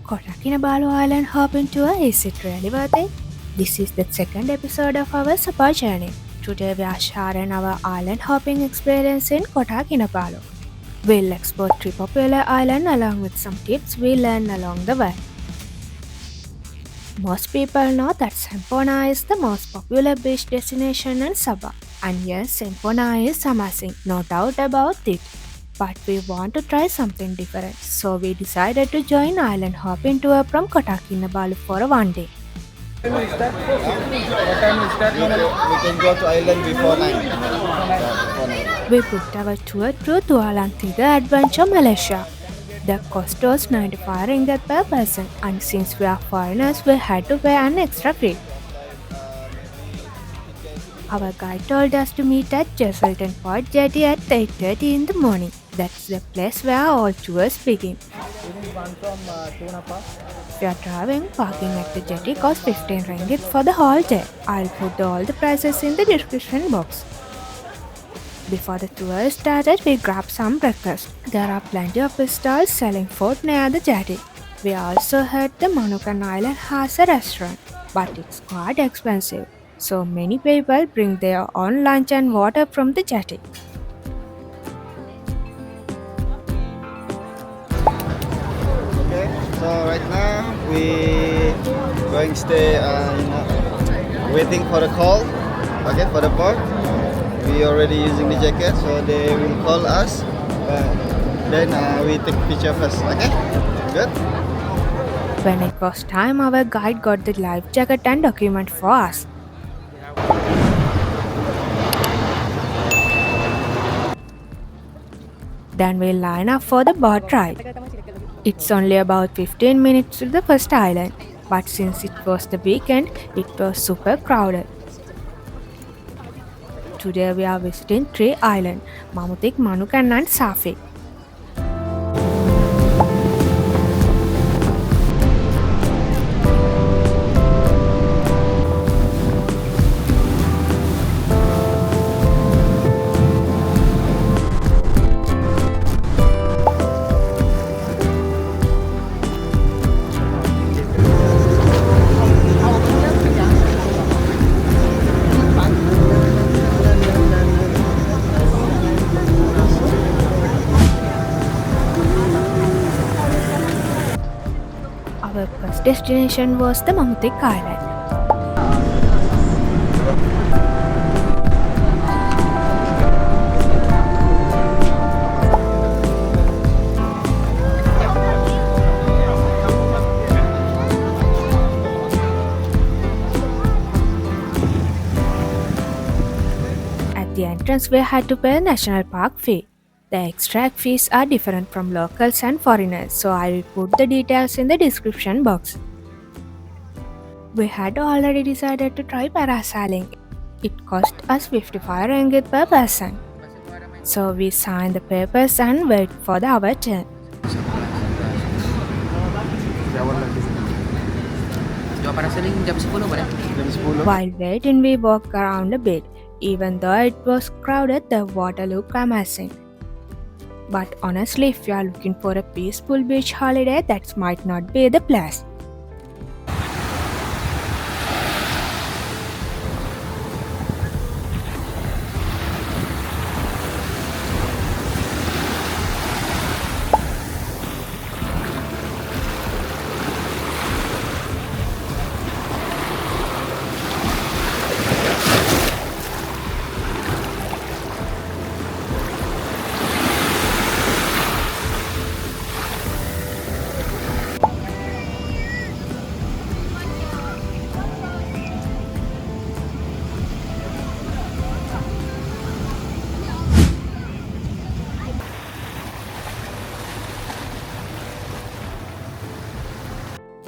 Kota Kinabalu Island hopping tour, is it really worth it? This is the second episode of our Sabah journey. Today we are sharing our island hopping experience in Kota Kinabalu. We'll explore three popular islands along with some tips we learned along the way. Most people know that Sempona is the most popular beach destination in Sabah. And yes, Sempona is amazing, no doubt about it. But we want to try something different, so we decided to join island hopping tour from Kota Kinabalu for one day. What time is that normally? We can go to island before 9. Yeah, before 9. We booked our tour through Tualang Tiga Adventure Malaysia. The cost was 95 ringgit per person, and since we are foreigners, we had to pay an extra fee. Our guide told us to meet at Jetty at 8:30 in the morning. That's the place where all tours begin. If you are driving, parking at the jetty costs 15 ringgit for the whole day. I'll put all the prices in the description box. Before the tour started, we grabbed some breakfast. There are plenty of stalls selling food near the jetty. We also heard the Manukan Island has a restaurant, but it's quite expensive. So many people bring their own lunch and water from the jetty. Okay, so right now we going to stay waiting for the call. Okay, for the boat. We already using the jacket, so they will call us. Then we take picture first. Okay, good. When it was time, our guide got the life jacket and document for us. Then we line up for the boat ride. It's only about 15 minutes to the first island, but since it was the weekend, it was super crowded. Today we are visiting three islands, Mamutik, Manukan and Sapi. Our first destination was the Mamutik Island. At the entrance, we had to pay a national park fee. The extra fees are different from locals and foreigners, so I will put the details in the description box. We had already decided to try Parasailing. It cost us 55 ringgit per person. So we signed the papers and wait for our turn. Parasailing jam 10 boleh? Jam 10. While waiting, we walked around a bit. Even though it was crowded, the water looked amazing. But honestly, if you are looking for a peaceful beach holiday, that might not be the place.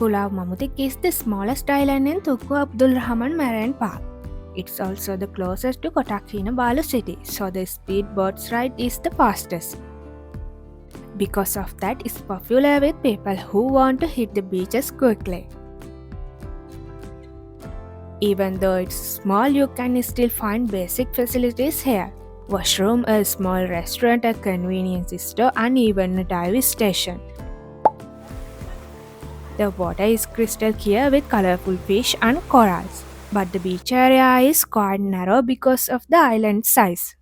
Pulau Mamutik is the smallest island in Tunku Abdul Rahman Marine Park. It's also the closest to Kota Kinabalu city, so the speedboat ride is the fastest. Because of that, it's popular with people who want to hit the beaches quickly. Even though it's small, you can still find basic facilities here. Washroom, a small restaurant, a convenience store, and even a diving station. The water is crystal clear with colorful fish and corals, but the beach area is quite narrow because of the island size.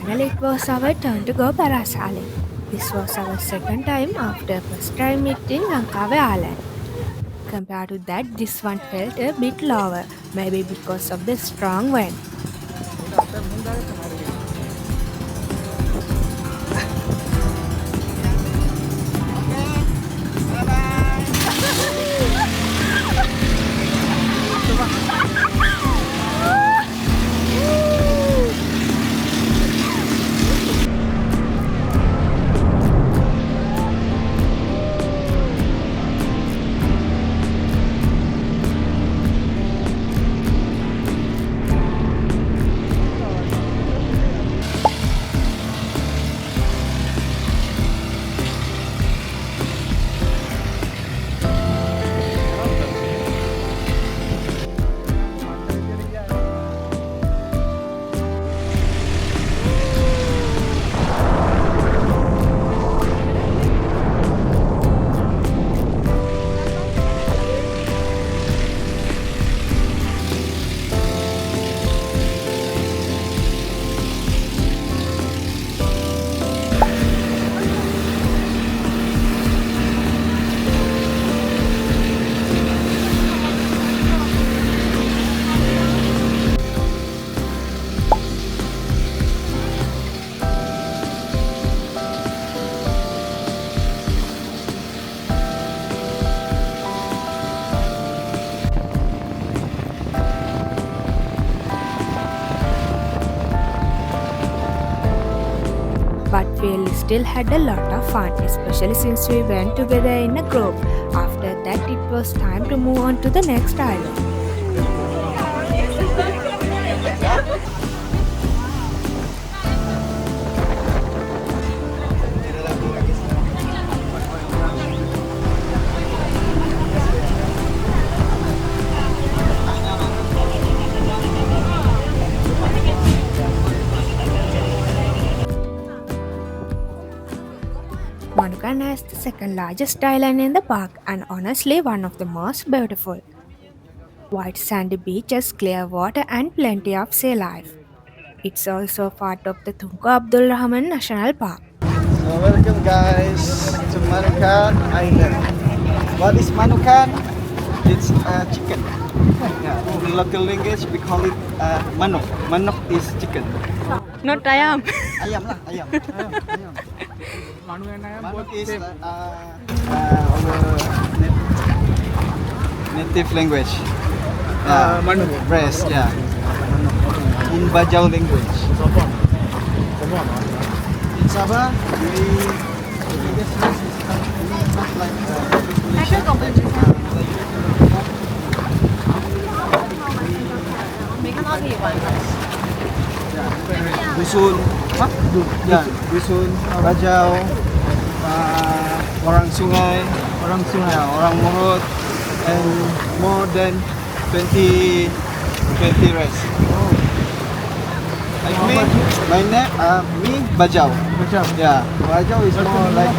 Finally, it was our turn to go parasailing. This was our second time after first time meeting Langkawi Island. Compared to that, this one felt a bit lower, maybe because of the strong wind. But we still had a lot of fun, especially since we went together in a group. After that, it was time to move on to the next island. Manukan is the second largest island in the park and honestly one of the most beautiful. White sandy beaches, clear water and plenty of sea life. It's also part of the Tunku Abdul Rahman National Park. So welcome guys to Manukan Island. What is Manukan? It's chicken. Yeah, in local language we call it manok. Manok is chicken. Not ayam. Ayam lah, ayam. Ayam. Manok is our native language. Manok. Breast, yeah. In Bajau language. In Sabah, we guess this is not like dusun, ya, dusun, Bajau, orang sungai, ya, orang Murut, and more than 20 rest. Like me, me Bajau. Yeah, Bajau is more like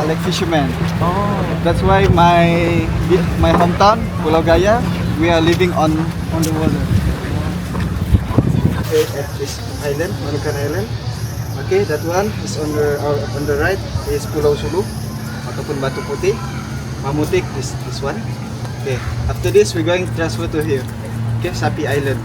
like fisherman. That's why my hometown Pulau Gaya, we are living on the water. Okay, at this island, Manukan Island. Okay, that one is on the right is Pulau Sulu ataupun Batu Putih. Mamutik is this one. Okay, after this we're going to transfer to here. Okay, Sapi Island.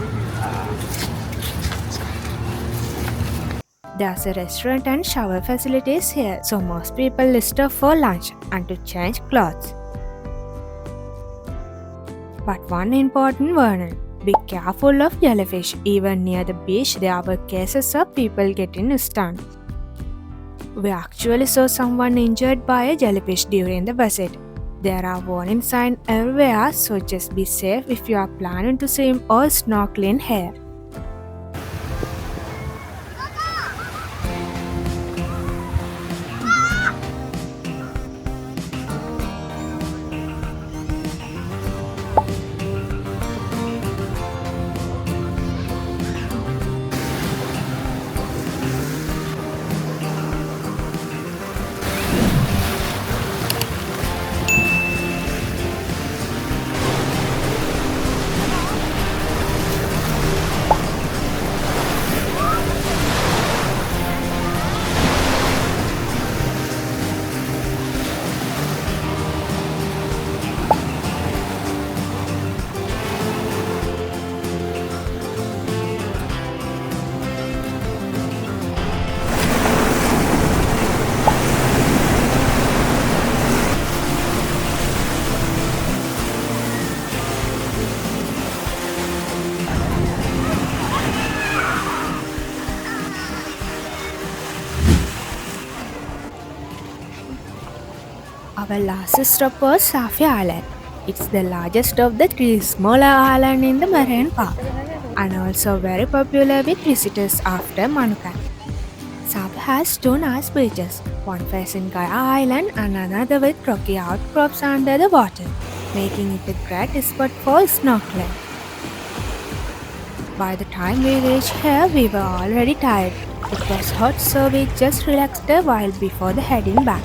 There's a restaurant and shower facilities here, so most people stop for lunch and to change clothes. But one important warning: be careful of jellyfish. Even near the beach, there were cases of people getting stung. We actually saw someone injured by a jellyfish during the visit. There are warning signs everywhere, so just be safe if you are planning to swim or snorkeling here. Our last stop was Sapi Island. It's the largest of the three smaller islands in the marine park and also very popular with visitors after Manukan. Sabah has two nice beaches, one facing Kaya Island and another with rocky outcrops under the water, making it a great spot for snorkeling. By the time we reached here, we were already tired. It was hot, so we just relaxed a while before the heading back.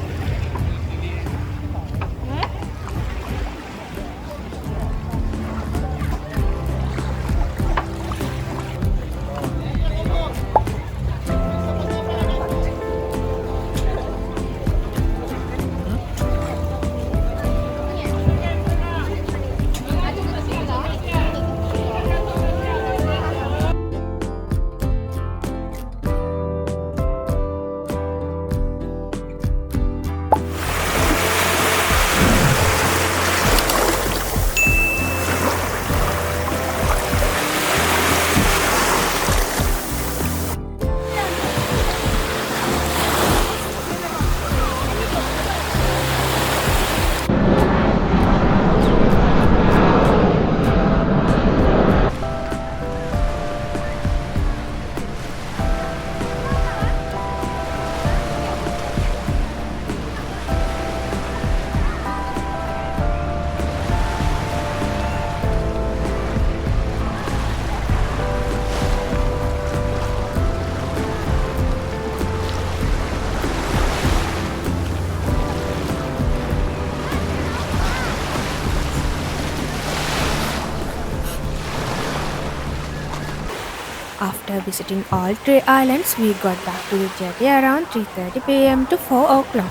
After visiting all three islands, we got back to the jetty around 3:30 p.m. to 4 o'clock.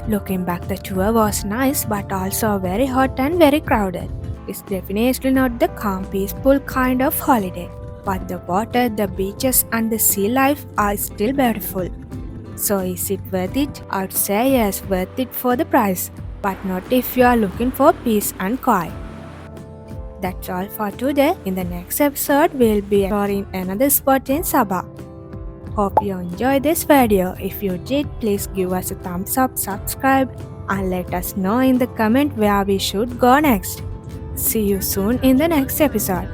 Looking back, the tour was nice but also very hot and very crowded. It's definitely not the calm, peaceful kind of holiday, but the water, the beaches, and the sea life are still beautiful. So, is it worth it? I'd say yes, worth it for the price, but not if you are looking for peace and quiet. That's all for today. In the next episode, we'll be exploring another spot in Sabah. Hope you enjoyed this video. If you did, please give us a thumbs up, subscribe, and let us know in the comment where we should go next. See you soon in the next episode.